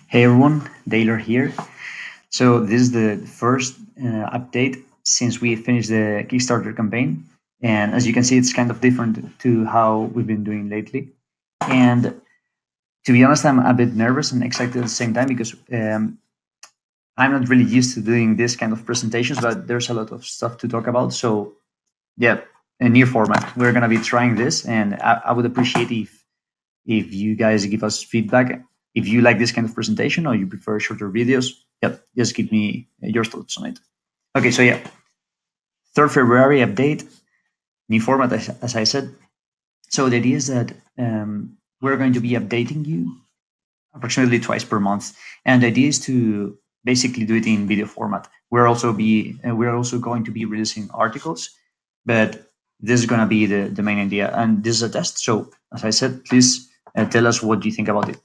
Hey everyone, Taylor here. So this is the first update since we finished the Kickstarter campaign. And as you can see, it's kind of different to how we've been doing lately. And to be honest, I'm a bit nervous and excited at the same time because I'm not really used to doing this kind of presentations, but there's a lot of stuff to talk about. So yeah, a new format. We're gonna be trying this, and I would appreciate if you guys give us feedback. If you like this kind of presentation or you prefer shorter videos, yep, just give me your thoughts on it. Okay, so yeah, 3rd February update, new format, as I said. So the idea is that we're going to be updating you approximately twice per month, and the idea is to basically do it in video format. We're also going to be releasing articles, but this is going to be the main idea, and this is a test. So as I said, please tell us what you think about it.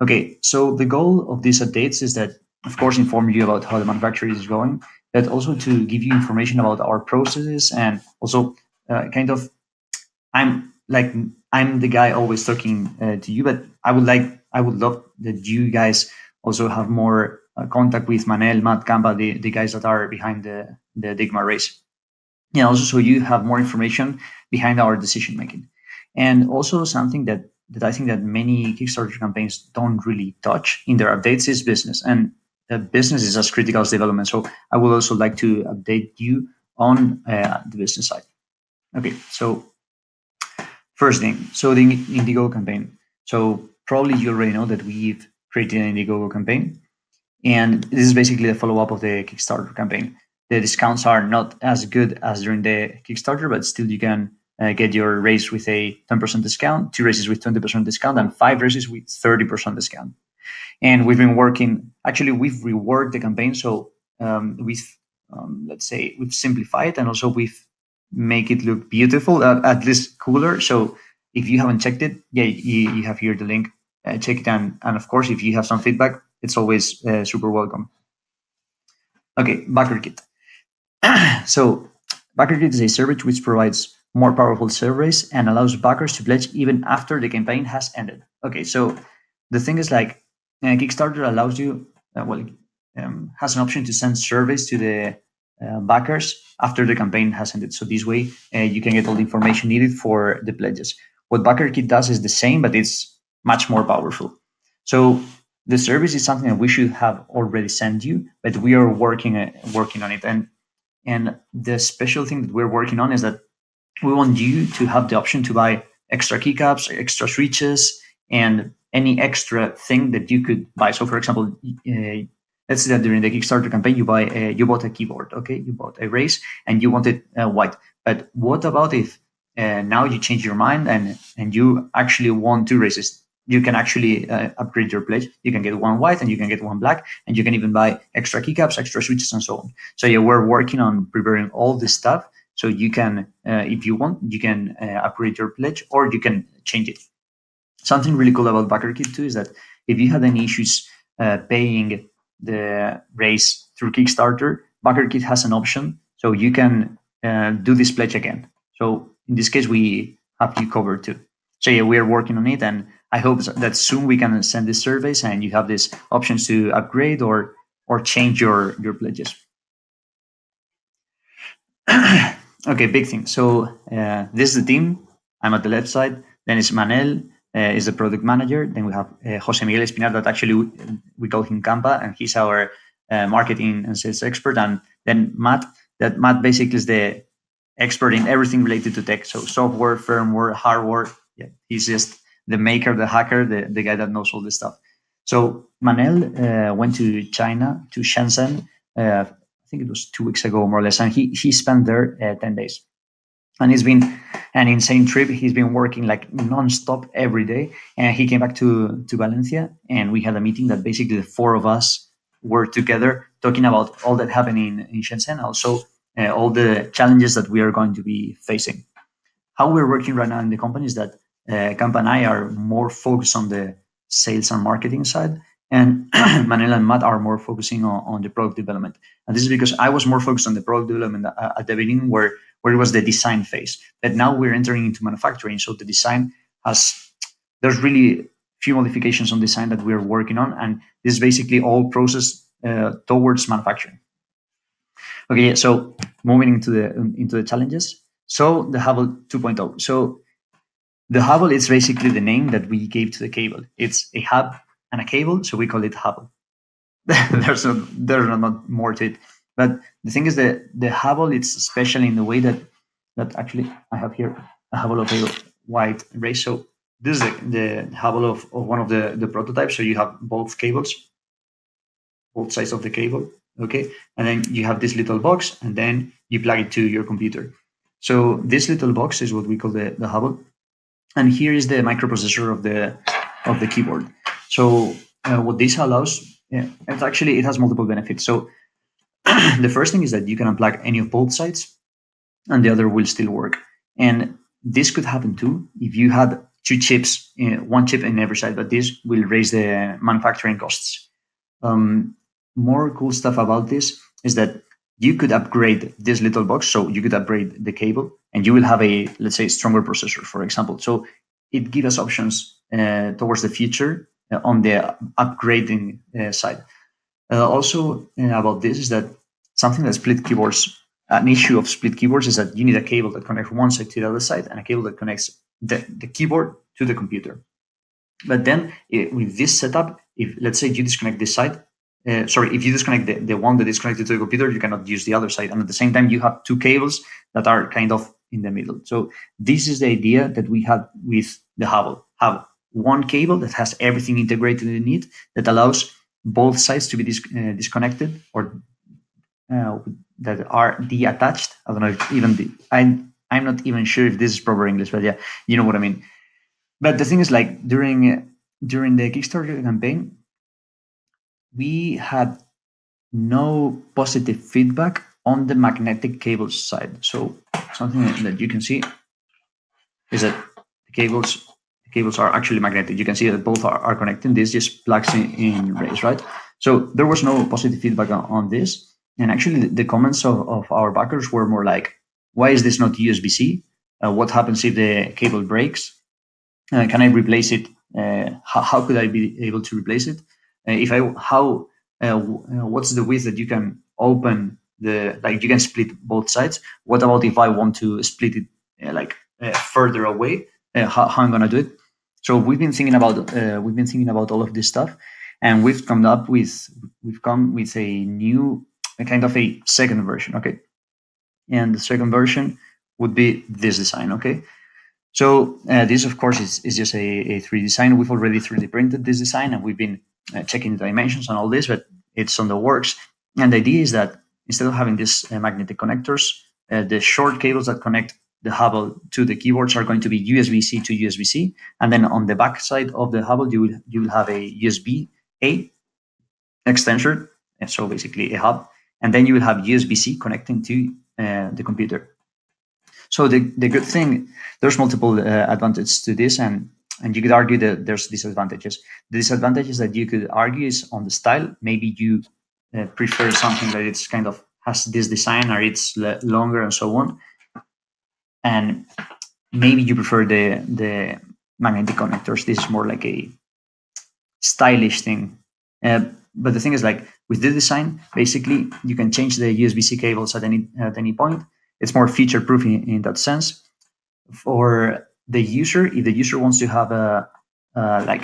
Okay, so the goal of these updates is that, of course, inform you about how the manufacturer is going, but also to give you information about our processes, and also kind of, I'm the guy always talking to you, but I would love that you guys also have more contact with Manel, Matt, Campa, the guys that are behind the Dygma Raise. Yeah, also so you have more information behind our decision making, and also something that I think that many Kickstarter campaigns don't really touch in their updates is business, and business is as critical as development. So I would also like to update you on the business side. Okay, so first thing, so the Indiegogo campaign. So probably you already know that we've created an Indiegogo campaign, and this is basically the follow-up of the Kickstarter campaign. The discounts are not as good as during the Kickstarter, but still you can get your race with a 10% discount, 2 races with 20% discount, and 5 races with 30% discount. And we've been working, actually, we've reworked the campaign. So let's say, we've simplified, and also we've make it look beautiful, at least cooler. So if you haven't checked it, yeah, you have here the link. Check it, and of course, if you have some feedback, it's always super welcome. Okay, Backerkit. So Backerkit is a service which provides more powerful surveys and allows backers to pledge even after the campaign has ended. Okay, so the thing is, like, Kickstarter allows you, has an option to send surveys to the backers after the campaign has ended. So this way, you can get all the information needed for the pledges. What Backerkit does is the same, but it's much more powerful. So the service is something that we should have already sent you, but we are working on it. And the special thing that we're working on is that we want you to have the option to buy extra keycaps, extra switches, and any extra thing that you could buy. So, for example, let's say that during the Kickstarter campaign, you bought a keyboard, okay? You bought a race and you want it white. But what about if now you change your mind and you actually want 2 races? You can actually upgrade your pledge. You can get 1 white and you can get 1 black, and you can even buy extra keycaps, extra switches, and so on. So yeah, we're working on preparing all this stuff. So you can, if you want, you can upgrade your pledge, or you can change it. Something really cool about Backerkit too is that if you had any issues paying the race through Kickstarter, Backerkit has an option, so you can do this pledge again. So in this case, we have you covered too. So yeah, we are working on it, and I hope that soon we can send these surveys and you have these options to upgrade or change your pledges. Okay, big thing. So this is the team. I'm at the left side. Then it's Manel, is the product manager. Then we have Jose Miguel Espinar, that actually we call him Campa, and he's our marketing and sales expert. And then Matt basically is the expert in everything related to tech. So software, firmware, hardware. Yeah, he's just the maker, the hacker, the guy that knows all this stuff. So Manel went to China, to Shenzhen, I think it was 2 weeks ago, more or less, and he spent there 10 days. And it's been an insane trip. He's been working like non-stop every day. And he came back to Valencia, and we had a meeting that basically the 4 of us were together talking about all that happened in Shenzhen, also all the challenges that we are going to be facing. How we're working right now in the company is that Campa and I are more focused on the sales and marketing side, and Manel and Matt are more focusing on the product development. And this is because I was more focused on the product development at the beginning, where it was the design phase. But now we're entering into manufacturing, so the design there's really few modifications on design that we're working on, and this is basically all process towards manufacturing. Okay, so moving into the challenges. So the Huble 2.0. So the Huble is basically the name that we gave to the cable. It's a hub and a cable, so we call it Huble. there's not more to it. But the thing is that the Huble, it's special in the way that actually I have here a Huble of a white race. So this is the Huble of one of the prototypes. So you have both cables, both sides of the cable, okay? And then you have this little box, and then you plug it to your computer. So this little box is what we call the Huble. And here is the microprocessor of the keyboard. So what this allows, it has multiple benefits. So the first thing is that you can unplug any of both sides, and the other will still work. And this could happen too if you had two chips, one chip in every side, but this will raise the manufacturing costs. More cool stuff about this is that you could upgrade this little box. So you could upgrade the cable, and you will have a, let's say, stronger processor, for example. So it gives us options towards the future on the upgrading side. Also about this is that something that split keyboards, an issue of split keyboards is that you need a cable that connects one side to the other side and a cable that connects the keyboard to the computer. But then with this setup, if let's say you disconnect this side, if you disconnect the one that is connected to the computer, you cannot use the other side. And at the same time, you have two cables that are kind of in the middle. So this is the idea that we had with the Huble. Have one cable that has everything integrated in it that allows both sides to be disconnected or that are detached. I don't know if even I'm not even sure if this is proper English, but yeah, you know what I mean. But the thing is, like during the Kickstarter campaign, we had no positive feedback on the magnetic cables side. So something that you can see is that the cables are actually magnetic. You can see that both are connecting. This just plugs in Raise, right? So there was no positive feedback on this. And actually the comments of our backers were more like, why is this not USB-C? What happens if the cable breaks? Can I replace it? How could I be able to replace it? What's the width that you can open you can split both sides? What about if I want to split it further away? How I'm gonna do it? So we've been thinking about all of this stuff, and we've come with a new kind of a second version, okay? And the second version would be this design, okay? So this, of course, is just a 3D design. We've already 3D printed this design, and we've been checking the dimensions and all this, but it's on the works. And the idea is that instead of having these magnetic connectors, the short cables that connect the Huble to the keyboards are going to be USB-C to USB-C. And then on the back side of the Huble, you will have a USB-A extensor, so basically a hub. And then you will have USB-C connecting to the computer. So the good thing, there's multiple advantages to this, and you could argue that there's disadvantages. The disadvantages that you could argue is on the style. Maybe you prefer something that it's kind of has this design, or it's longer and so on. And maybe you prefer the magnetic connectors. This is more like a stylish thing. But the thing is, like with this design, basically you can change the USB-C cables at any point. It's more feature-proof in that sense. For the user, if the user wants to have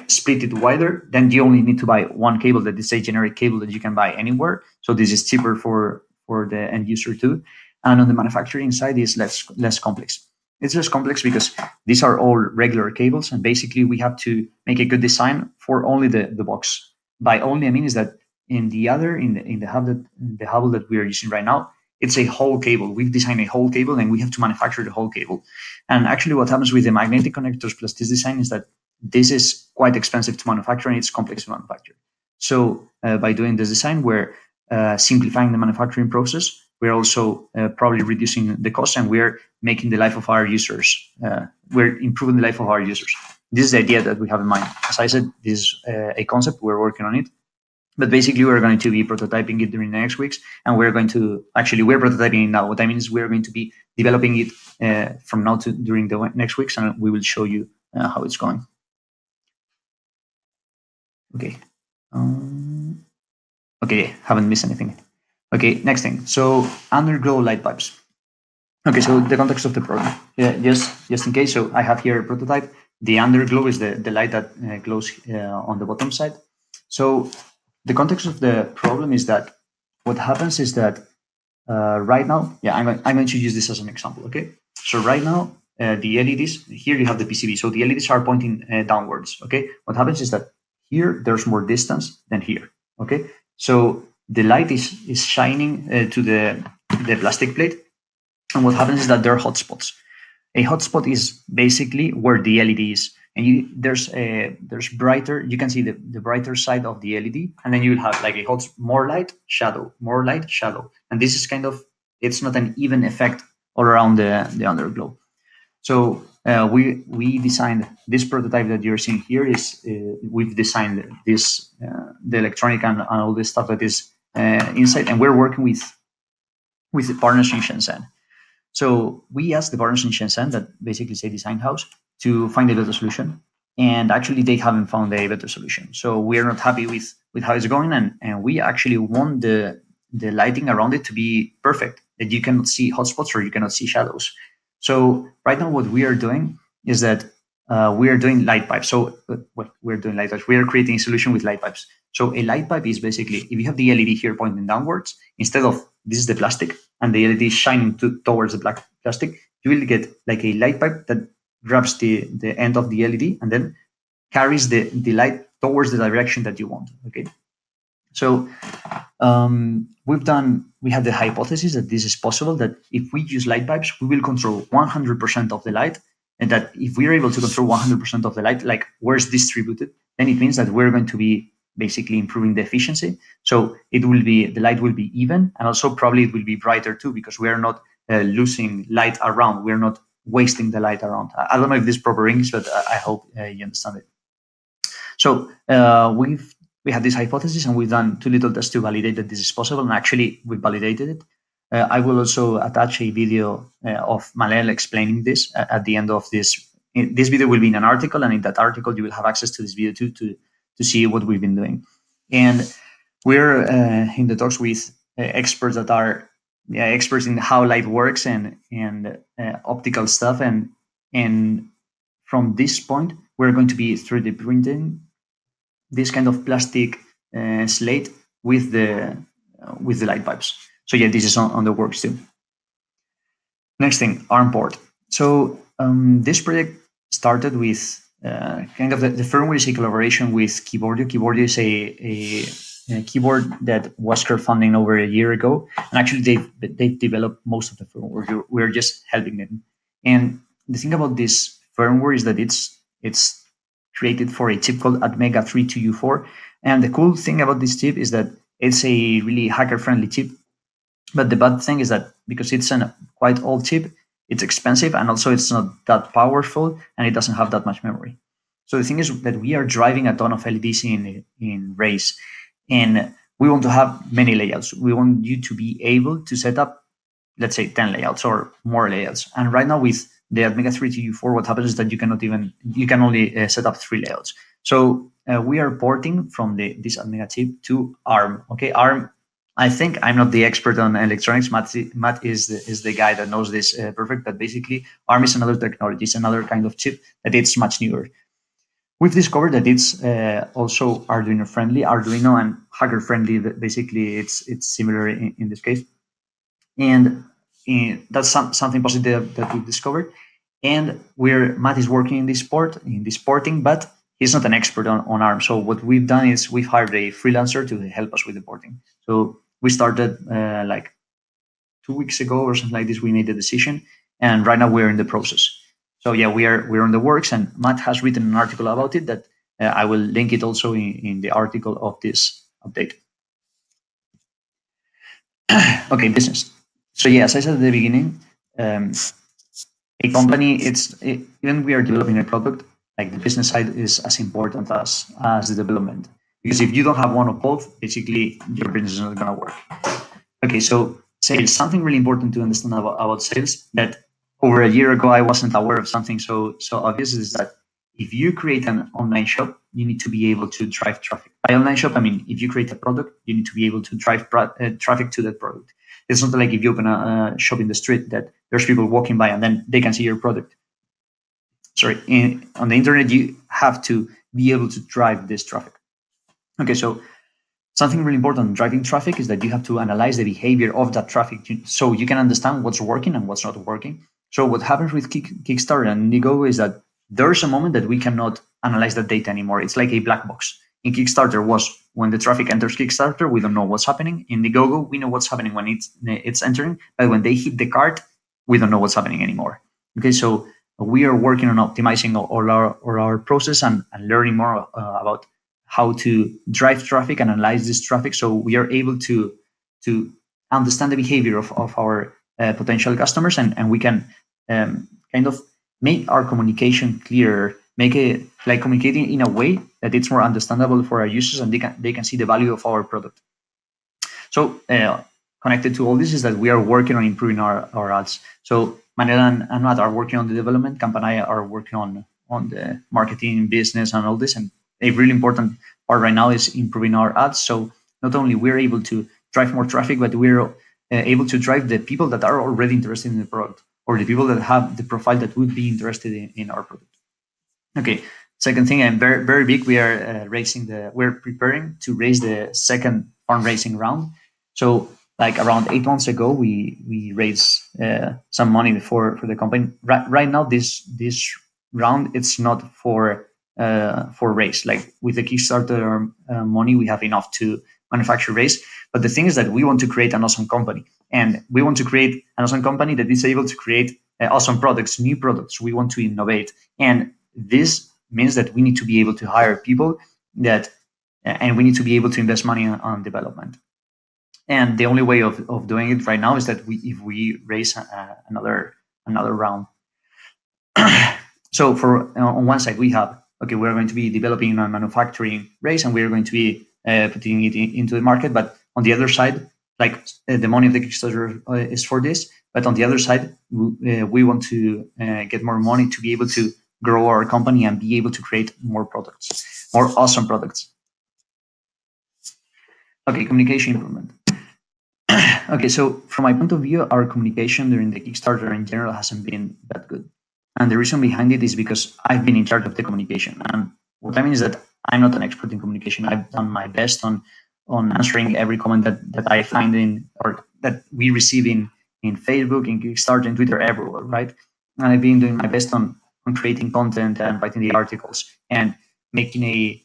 split it wider, then you only need to buy one cable that is a generic cable that you can buy anywhere. So this is cheaper for the end user too. And on the manufacturing side, is less complex. It's less complex because these are all regular cables, and basically we have to make a good design for only the box. By only, I mean is that in the Huble that we are using right now, it's a whole cable. We've designed a whole cable, and we have to manufacture the whole cable. And actually what happens with the magnetic connectors plus this design is that this is quite expensive to manufacture, and it's complex to manufacture. So by doing this design, we're simplifying the manufacturing process. We're also probably reducing the cost, and we're making the life of our users. We're improving the life of our users. This is the idea that we have in mind. As I said, this is a concept. We're working on it. But basically, we're going to be prototyping it during the next weeks, and we're prototyping it now. What I mean is we're going to be developing it from now to during the next weeks, and we will show you how it's going. Okay. Okay, haven't missed anything. Okay, next thing. So Underglow light pipes. Okay, so the context of the problem. Yeah, just in case. So I have here a prototype. The Underglow is the light that glows on the bottom side. So the context of the problem is that what happens is that right now, yeah, I'm going to use this as an example. Okay, so right now the LEDs here you have the PCB, so the LEDs are pointing downwards. Okay, what happens is that here there's more distance than here. Okay, so the light is shining to the plastic plate, and what happens is that there are hotspots. A hotspot is basically where the LED is, and there's brighter. You can see the brighter side of the LED, and then you will have like a more light, shadow, more light, shadow, and this is kind of, it's not an even effect all around the underglow. So we designed this prototype that you're seeing here is we've designed this the electronic and all this stuff that is inside, and we're working with the partners in Shenzhen. So we asked the partners in Shenzhen, that basically is a design house, to find a better solution. And actually, they haven't found a better solution. So we are not happy with how it's going. And we actually want the lighting around it to be perfect, that you cannot see hotspots or you cannot see shadows. So right now, what we are doing is that we are doing light pipes. So what we're doing light pipes, we are creating a solution with light pipes. So a light pipe is basically, if you have the LED here pointing downwards, instead of this is the plastic and the LED is shining towards the black plastic, you will get like a light pipe that grabs the end of the LED and then carries the light towards the direction that you want. Okay. So we have the hypothesis that this is possible, that if we use light pipes, we will control 100% of the light, and that if we are able to control 100% of the light, like where it's distributed, then it means that we're going to be basically improving the efficiency. So it will be, the light will be even, and also probably it will be brighter too, because we are not losing light around. We're not wasting the light around. I don't know if this is proper English, but I hope you understand it. So we have this hypothesis, and we've done 2 little tests to validate that this is possible, and actually we validated it. I will also attach a video of Manel explaining this at the end of this. This video will be in an article, and in that article you will have access to this video too, to see what we've been doing. And we're in the talks with experts that are experts in how light works and optical stuff, and from this point we're going to be 3D printing this kind of plastic slate with the light pipes. So yeah, this is on the works too. Next thing, ARM port. So this project started with kind of the firmware is a collaboration with Keyboardio. Keyboardio is a keyboard that was crowdfunding over a year ago, and actually they've developed most of the firmware. We're just helping them. And the thing about this firmware is that it's created for a chip called Atmega 32U4. And the cool thing about this chip is that it's a really hacker-friendly chip. But the bad thing is that because it's a quite old chip, it's expensive, and also it's not that powerful, and it doesn't have that much memory. So the thing is that we are driving a ton of LEDs in Raise, and we want to have many layouts. We want you to be able to set up, let's say, 10 layouts or more layouts. And right now with the Atmega 32U4, what happens is that you can only set up 3 layouts. So we are porting from this Atmega chip to ARM. Okay, ARM. I think I'm not the expert on electronics. Matt is the guy that knows this perfect. But basically, ARM is another technology. It's another kind of chip that it's much newer. We've discovered that it's also Arduino friendly, Arduino and hacker friendly. Basically, it's similar in this case, and that's something positive that we've discovered. And Matt is working in this porting, but he's not an expert on ARM. So what we've done is we've hired a freelancer to help us with the porting. So we started like 2 weeks ago or something like this. We made the decision, and right now we're in the process. So yeah, we're on the works, and Matt has written an article about it that I will link it also in the article of this update. Okay, business. So yeah, as I said at the beginning, a company, even we are developing a product, like the business side is as important as the development. Because if you don't have one of both, basically your business is not going to work. Okay, so sales, something really important to understand about sales that over a year ago I wasn't aware of something so obvious, is that if you create an online shop, you need to be able to drive traffic. By online shop, I mean, if you create a product, you need to be able to drive traffic to that product. It's not like if you open a shop in the street that there's people walking by and then they can see your product. Sorry, on the internet, you have to be able to drive this traffic. Okay, so something really important in driving traffic is that you have to analyze the behavior of that traffic so you can understand what's working and what's not working. So what happens with Kickstarter and Indiegogo is that there's a moment that we cannot analyze that data anymore. It's like a black box. In Kickstarter was when the traffic enters Kickstarter, we don't know what's happening. In Indiegogo, we know what's happening when it's entering, but when they hit the cart, we don't know what's happening anymore. Okay, so we are working on optimizing all our process and learning more about how to drive traffic and analyze this traffic, so we are able to understand the behavior of our potential customers, and we can kind of make our communication clearer, make it like communicating in a way that it's more understandable for our users, and they can see the value of our product. So connected to all this is that we are working on improving our ads. So Manel and Matt are working on the development. Camp and I are working on the marketing, business, and all this. And a really important part right now is improving our ads. So not only we're able to drive more traffic, but we're able to drive the people that are already interested in the product, or the people that have the profile that would be interested in our product. Okay. Second thing, and very, very big, we are we're preparing to raise the second fundraising round. So like around 8 months ago, we raised some money for the company. Right now, this round, it's not for raise. Like with the Kickstarter money, we have enough to manufacture raise. But the thing is that we want to create an awesome company, and we want to create an awesome company that is able to create awesome products, new products. We want to innovate, and this means that we need to be able to hire people and we need to be able to invest money on development. And the only way of doing it right now is that if we raise another round. So on one side we have, okay, we're going to be developing and manufacturing raise, and we're going to be putting it into the market. But on the other side, like the money of the Kickstarter is for this, but on the other side, we want to get more money to be able to grow our company and be able to create more products, more awesome products. Okay, communication improvement. Okay, so from my point of view, our communication during the Kickstarter in general hasn't been that good. And the reason behind it is because I've been in charge of the communication. And what I mean is that I'm not an expert in communication. I've done my best on answering every comment that I find or that we receive in Facebook, in Kickstarter, in Twitter, everywhere, right? And I've been doing my best on creating content and writing the articles and making a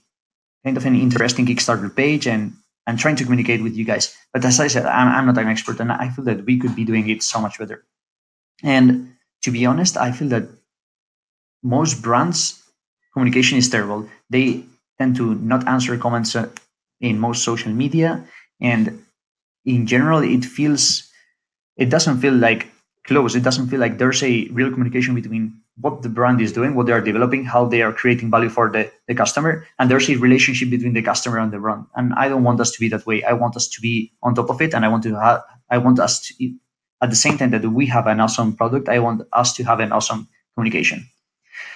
kind of an interesting Kickstarter page and trying to communicate with you guys. But as I said, I'm not an expert, and I feel that we could be doing it so much better. And to be honest, I feel that most brands' communication is terrible. They tend to not answer comments in most social media, and in general, it doesn't feel like close. It doesn't feel like there's a real communication between what the brand is doing, what they are developing, how they are creating value for the customer, and there's a relationship between the customer and the brand. And I don't want us to be that way. I want us to be on top of it, and I want us to, at the same time that we have an awesome product, I want us to have an awesome communication.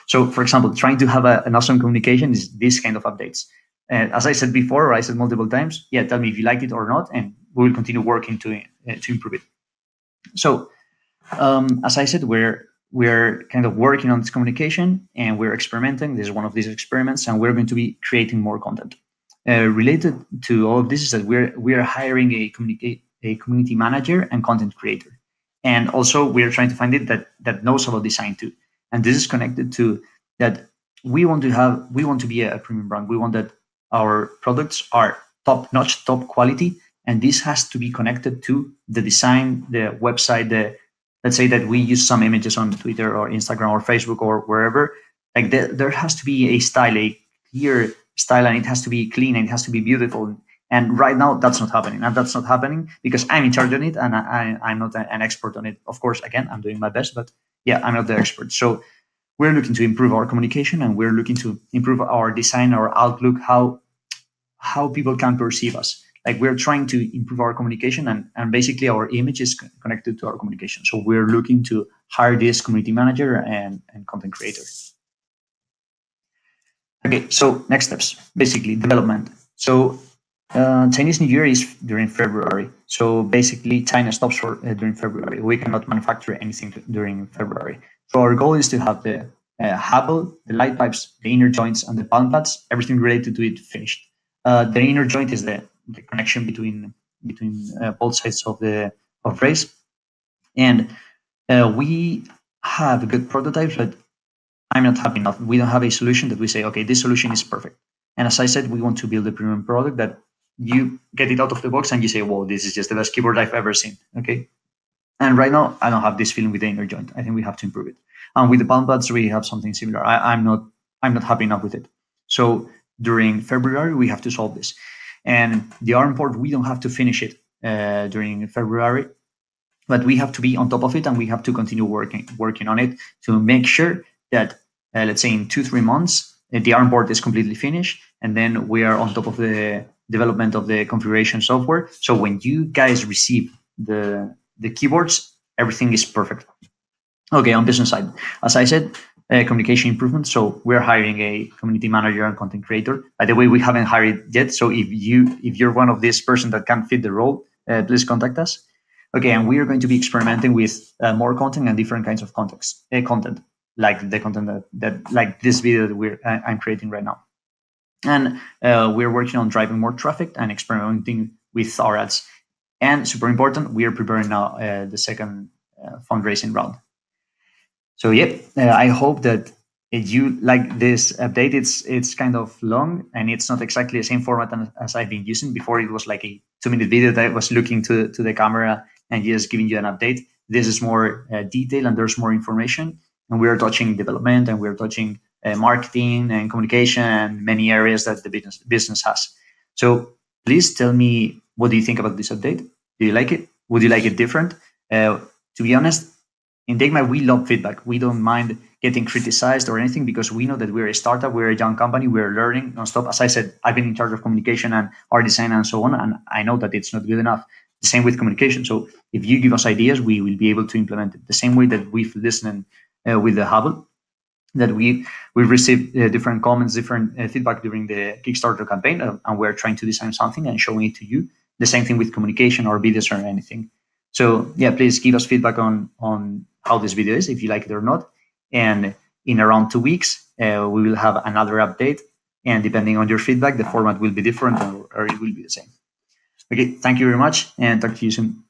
So, for example, trying to have an awesome communication is this kind of updates. As I said before, or I said multiple times, yeah, tell me if you like it or not, and we will continue working to improve it. So, as I said, we're kind of working on this communication, and we're experimenting. This is one of these experiments, and we're going to be creating more content. Related to all of this is that we are hiring a community manager and content creator, and also we're trying to find it that knows about design too. And this is connected to that we want to be a premium brand. We want that our products are top-notch, top quality, and this has to be connected to the design, the website. Let's say that we use some images on Twitter or Instagram or Facebook or wherever. Like there has to be a style, a clear style, and it has to be clean and it has to be beautiful. And right now, that's not happening. And that's not happening because I'm in charge on it, and I'm not an expert on it. Of course, again, I'm doing my best, but yeah, I'm not the expert. So we're looking to improve our communication, and we're looking to improve our design, our outlook, how people can perceive us. Like we're trying to improve our communication, and basically our image is connected to our communication. So we're looking to hire this community manager and content creator. Okay, so next steps, basically development. So Chinese New Year is during February. So basically, China stops for during February. We cannot manufacture anything during February. So our goal is to have the Huble, the light pipes, the inner joints, and the palm pads, everything related to it finished. The inner joint is the connection between both sides of the race, and we have good prototypes, but I'm not happy enough. We don't have a solution that we say, okay, this solution is perfect. And as I said, we want to build a premium product that you get it out of the box and you say, well, this is just the best keyboard I've ever seen. Okay. And right now, I don't have this feeling with the inner joint. I think we have to improve it. And with the palm pads, we have something similar. I'm not happy enough with it. So during February, we have to solve this. And the arm port, we don't have to finish it during February, but we have to be on top of it and we have to continue working on it to make sure that let's say in 2-3 months the arm board is completely finished, and then we are on top of the development of the configuration software, so when you guys receive the keyboards, everything is perfect. Okay, on business side, as I said, communication improvement. So we're hiring a community manager and content creator. By the way, we haven't hired yet, so if you're one of these person that can fit the role, please contact us. Okay, and we are going to be experimenting with more content and different kinds of content, like the content that like this video that I'm creating right now. And we're working on driving more traffic and experimenting with our ads. And super important, we are preparing now the second fundraising round. So yeah, I hope that you like this update. It's kind of long and it's not exactly the same format as I've been using before. It was like a 2-minute video that I was looking to the camera and just giving you an update. This is more detailed and there's more information. And we are touching development and we're touching marketing and communication and many areas that the business has. So please tell me, what do you think about this update? Do you like it? Would you like it different? To be honest, in Dygma, we love feedback. We don't mind getting criticized or anything because we know that we're a startup, we're a young company, we're learning nonstop. As I said, I've been in charge of communication and art design and so on, and I know that it's not good enough. The same with communication. So if you give us ideas, we will be able to implement it. The same way that we've listened with the Huble, that we've received different comments, different feedback during the Kickstarter campaign, and we're trying to design something and showing it to you. The same thing with communication or videos or anything. So yeah, please give us feedback on how this video is, if you like it or not. And in around 2 weeks, we will have another update. And depending on your feedback, the format will be different or it will be the same. Okay, thank you very much and talk to you soon.